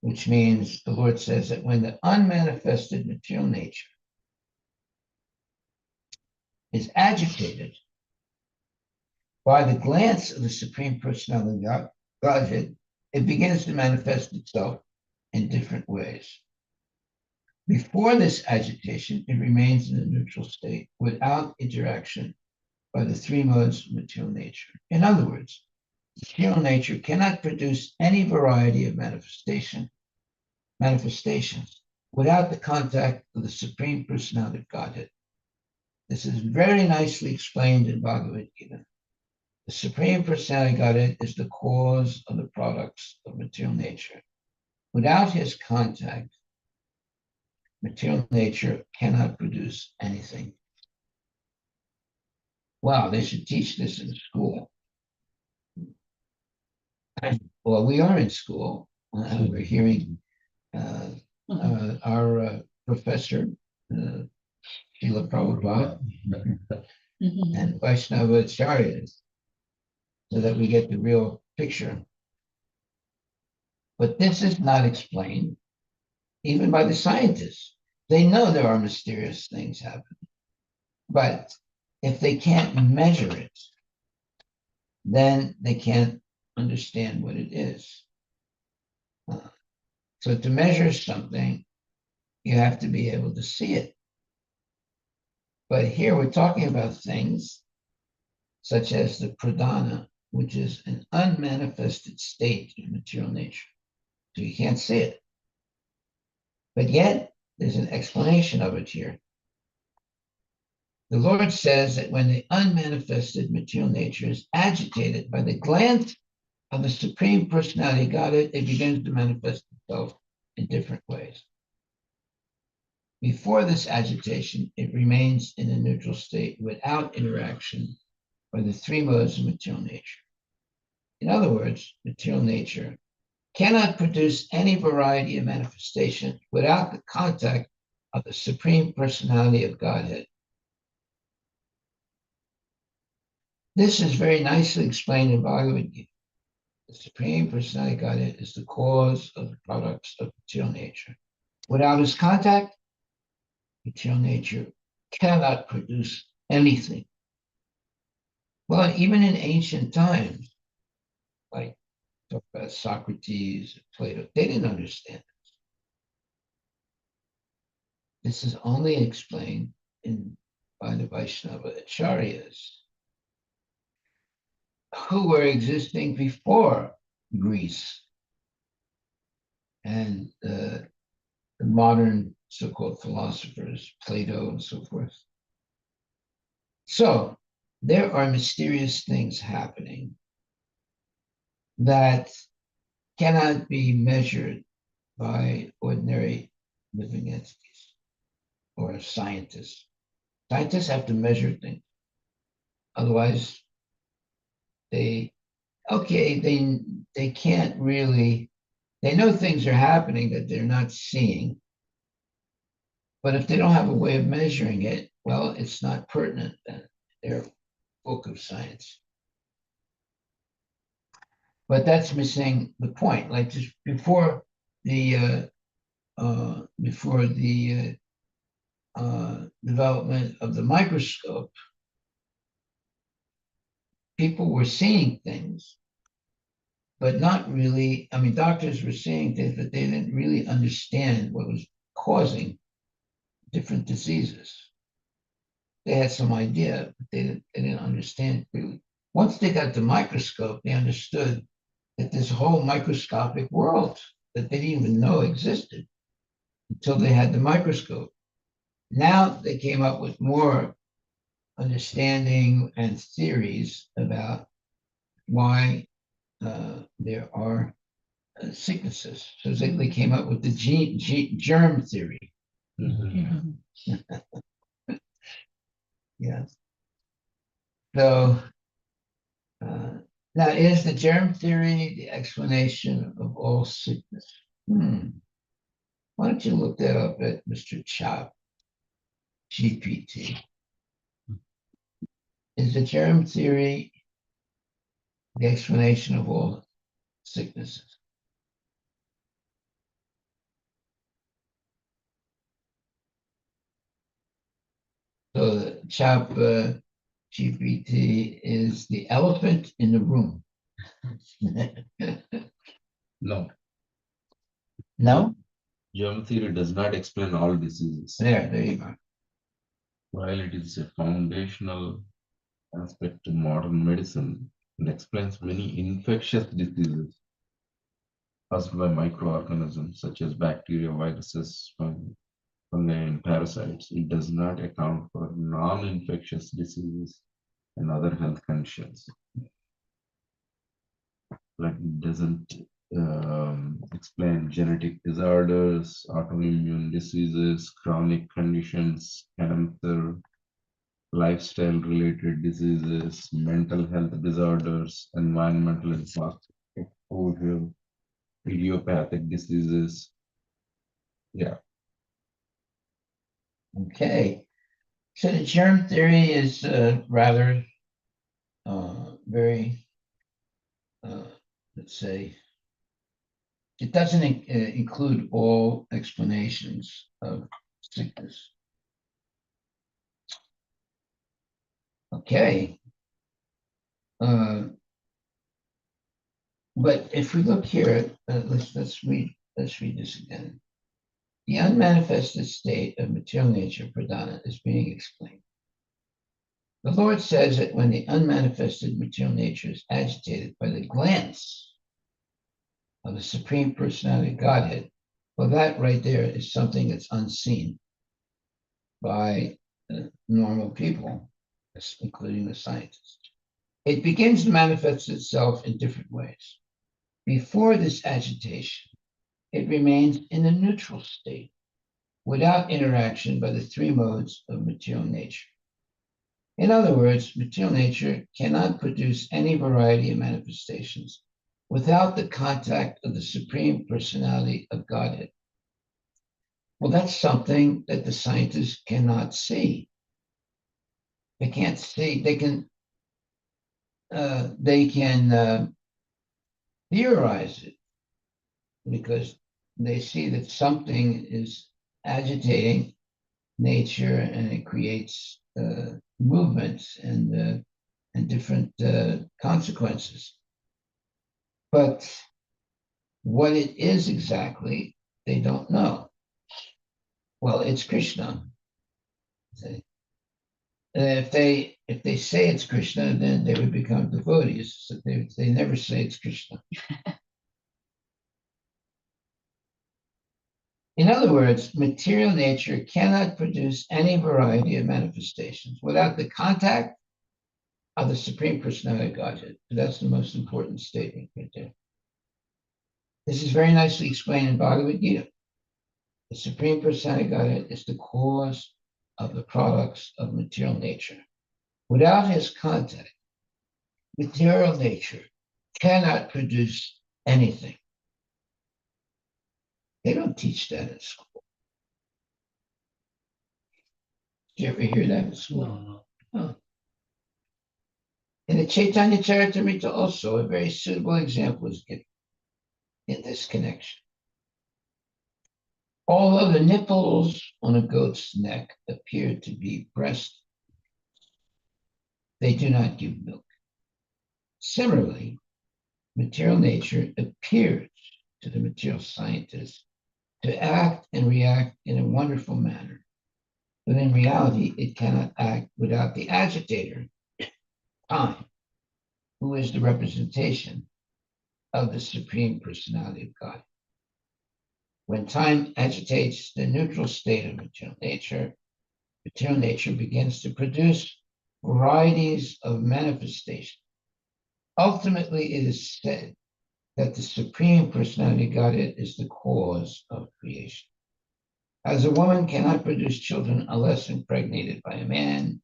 which means the Lord says that when the unmanifested material nature is agitated by the glance of the Supreme Personality of Godhead, it begins to manifest itself in different ways. Before this agitation, it remains in a neutral state without interaction by the three modes of material nature. In other words, material nature cannot produce any variety of manifestations without the contact of the Supreme Personality of Godhead. This is very nicely explained in Bhagavad Gita. The Supreme Personality of Godhead is the cause of the products of material nature. Without his contact, material nature cannot produce anything. Wow, they should teach this in school. Well, we are in school. We're hearing our professor, Srila Prabhupada, and Vaishnava Acharyas, so that we get the real picture. But this is not explained even by the scientists. They know there are mysterious things happening, but if they can't measure it, then they can't understand what it is. So to measure something, you have to be able to see it. But here we're talking about things such as the pradhana, which is an unmanifested state of material nature. So you can't see it. But yet, there's an explanation of it here. The Lord says that when the unmanifested material nature is agitated by the glance of the Supreme Personality of Godhead, it begins to manifest itself in different ways. Before this agitation, it remains in a neutral state without interaction by the three modes of material nature. In other words, material nature cannot produce any variety of manifestation without the contact of the Supreme Personality of Godhead. This is very nicely explained in Bhagavad Gita. The Supreme Personality of Godhead is the cause of the products of material nature. Without his contact, material nature cannot produce anything. Well, even in ancient times, like talk about Socrates, Plato, they didn't understand this. This is only explained by the Vaishnava Acharyas, who were existing before Greece and the modern so-called philosophers, Plato and so forth. So there are mysterious things happening that cannot be measured by ordinary living entities or scientists. Scientists have to measure things. Otherwise, they can't really, they know things are happening that they're not seeing. But if they don't have a way of measuring it, well, it's not pertinent then. Their book of science. But that's missing the point. Like just before the development of the microscope, people were seeing things, but not really. I mean, doctors were seeing things, but they didn't really understand what was causing different diseases. They had some idea, but they didn't understand clearly. Once they got the microscope, they understood that this whole microscopic world that they didn't even know existed until they had the microscope. Now they came up with more understanding and theories about why there are sicknesses. So they came up with the germ theory. Mm-hmm. Yes. So now is the germ theory the explanation of all sickness? Why don't you look that up at Mr. Chop, GPT? Is the germ theory the explanation of all sicknesses? So the Chop GPT is the elephant in the room.
No,
No?
germ theory does not explain all diseases.
There you go.
While it is a foundational aspect to modern medicine, it explains many infectious diseases. caused by microorganisms such as bacteria, viruses, fungi, and parasites. It does not account for non-infectious diseases and other health conditions. Like it doesn't explain genetic disorders, autoimmune diseases, chronic conditions, cancer, lifestyle related diseases, mental health disorders, environmental and plastic exposure, idiopathic diseases. Yeah.
Okay. So the germ theory is rather very, uh, let's say, it doesn't include all explanations of sickness. Okay. Uh, but if we look here, let's read this again. The unmanifested state of material nature, pradana, is being explained. The Lord says that when the unmanifested material nature is agitated by the glance of the Supreme Personality of Godhead, well, that right there is something that's unseen by normal people, including the scientists. It begins to manifest itself in different ways. Before this agitation, it remains in a neutral state without interaction by the three modes of material nature. In other words, material nature cannot produce any variety of manifestations without the contact of the Supreme Personality of Godhead. Well, that's something that the scientists cannot see. They can't see. They can theorize it because they see that something is agitating nature and it creates movements and different consequences. But what it is exactly, they don't know. Well, it's Krishna. If they say it's Krishna, then they would become devotees. So they never say it's Krishna. In other words, material nature cannot produce any variety of manifestations without the contact of the Supreme Personality of Godhead. That's the most important statement right there. This is very nicely explained in Bhagavad Gita. The Supreme Personality of Godhead is the cause of the products of material nature. Without his contact, material nature cannot produce anything. They don't teach that in school. Did you ever hear that in school?
No.
Oh. In the Chaitanya Charitamrita also, a very suitable example is given in this connection. Although the nipples on a goat's neck appear to be breast, they do not give milk. Similarly, material nature appears to the material scientist to act and react in a wonderful manner. But in reality, it cannot act without the agitator, time, who is the representation of the Supreme Personality of God. When time agitates the neutral state of material nature begins to produce varieties of manifestation. Ultimately, it is said that the Supreme Personality of Godhead is the cause of creation. As a woman cannot produce children unless impregnated by a man,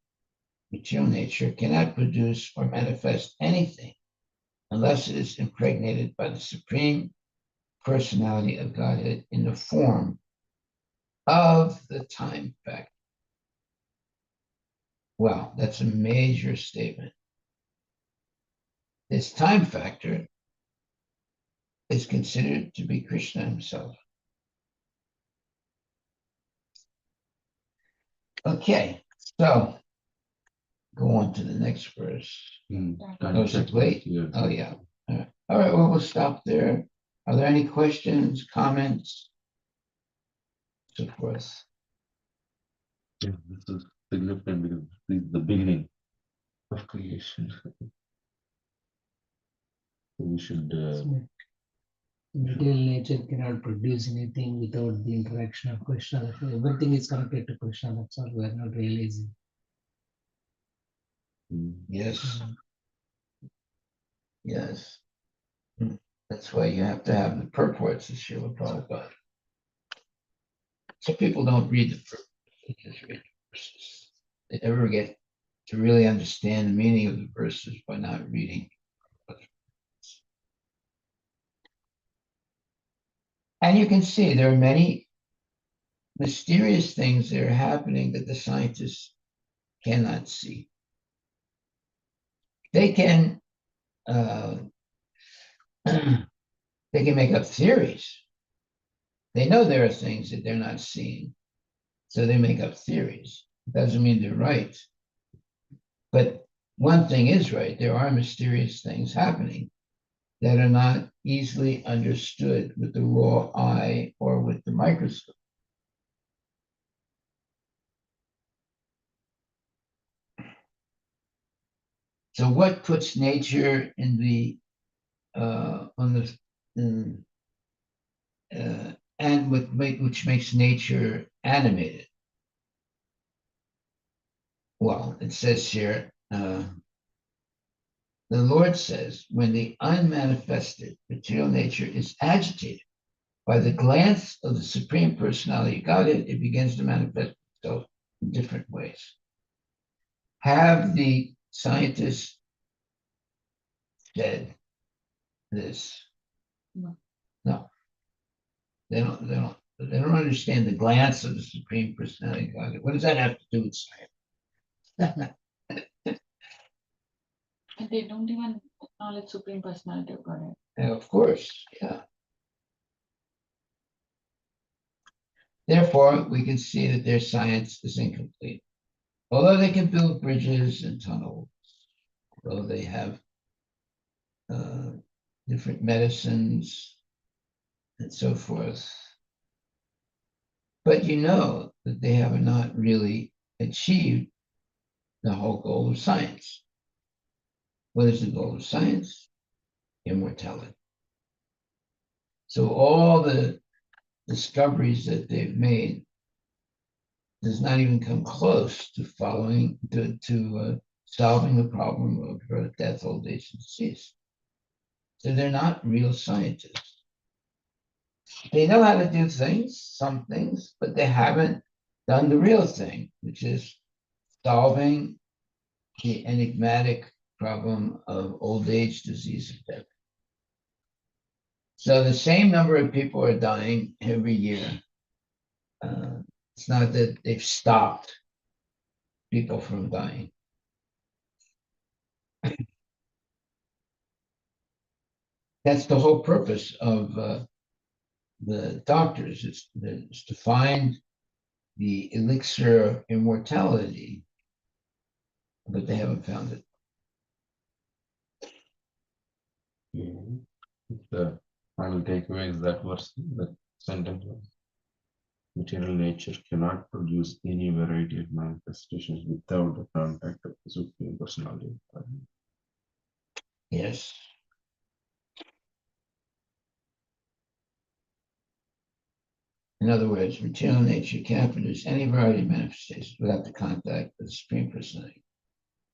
material nature cannot produce or manifest anything unless it is impregnated by the Supreme Personality of Godhead in the form of the time factor. Wow, that's a major statement. This time factor is considered to be Krishna himself. Okay, so go on to the next verse. Oh, is it late? Oh, yeah. All right, well, we'll stop there. Are there any questions, comments, so forth?
Yeah, this is significant because this is the beginning of creation. So we should
Material nature cannot produce anything without the interaction of Krishna. Everything is connected to Krishna. That's all we are not realizing.
Yes, yes. That's why you have to have the purports of Srila Prabhupada. Some people don't read the purport, they just read the verses. They never get to really understand the meaning of the verses by not reading. And you can see there are many mysterious things that are happening that the scientists cannot see. They can uh, they can make up theories. They know there are things that they're not seeing, so they make up theories. It doesn't mean they're right. But one thing is right, there are mysterious things happening that are not easily understood with the raw eye or with the microscope. So what puts nature in the on the and which makes nature animated? Well, it says here, the Lord says, when the unmanifested material nature is agitated by the glance of the Supreme Personality of Godhead, it begins to manifest itself in different ways. Have the scientists said this?
No.
No, they don't. They don't. They don't understand the glance of the Supreme Personality of Godhead. What does that have to do with science?
And they don't even acknowledge Supreme Personality of Godhead.
Of course, yeah. Therefore, we can see that their science is incomplete. Although they can build bridges and tunnels, although they have uh, different medicines and so forth, but you know that they have not really achieved the whole goal of science. What is the goal of science? Immortality. So all the discoveries that they've made does not even come close to solving the problem of death, old age, and disease. So they're not real scientists. They know how to do things, some things, but they haven't done the real thing, which is solving the enigmatic problem of old age, disease, and death. So the same number of people are dying every year. It's not that they've stopped people from dying. That's the whole purpose of the doctors is to find the elixir of immortality, but they haven't found it.
The final takeaway is that verse, that sentence was, material nature cannot produce any variety of manifestations without the contact of the Supreme Personality.
Yes. In other words, material nature can't produce any variety of manifestations without the contact of the Supreme Personality.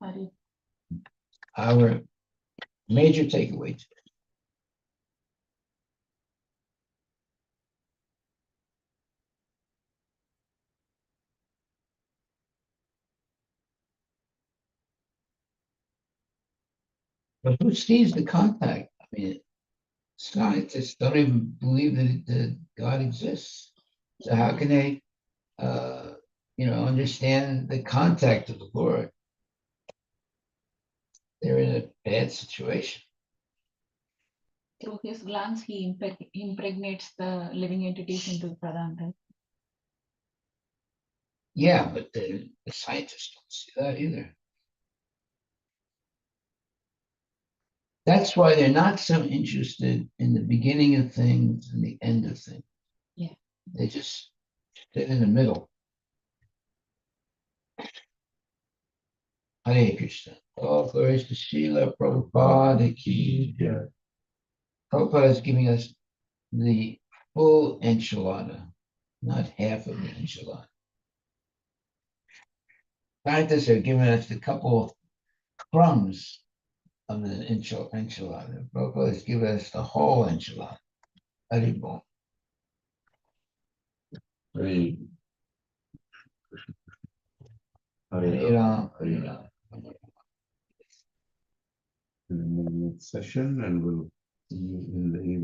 Hari.
Our major takeaway today. But who sees the contact? I mean, scientists don't even believe that God exists. So how can they, understand the contact of the Lord? They're in a bad situation.
Through his glance, he impregnates the living entities into Pradhan, right?
Yeah, but the scientists don't see that either. That's why they're not so interested in the beginning of things and the end of things.
Yeah.
They just sit in the middle. Hare Krishna. All glories to Srila Prabhupada ki jai. Prabhupada is giving us the full enchilada, not half of the enchilada. Scientists are giving us a couple of crumbs of the enchilada. Prabhupada is giving us the whole enchilada. Haribol.
Very
Hare Ram, Hare Ram.
in the next session, and we'll see you in the evening.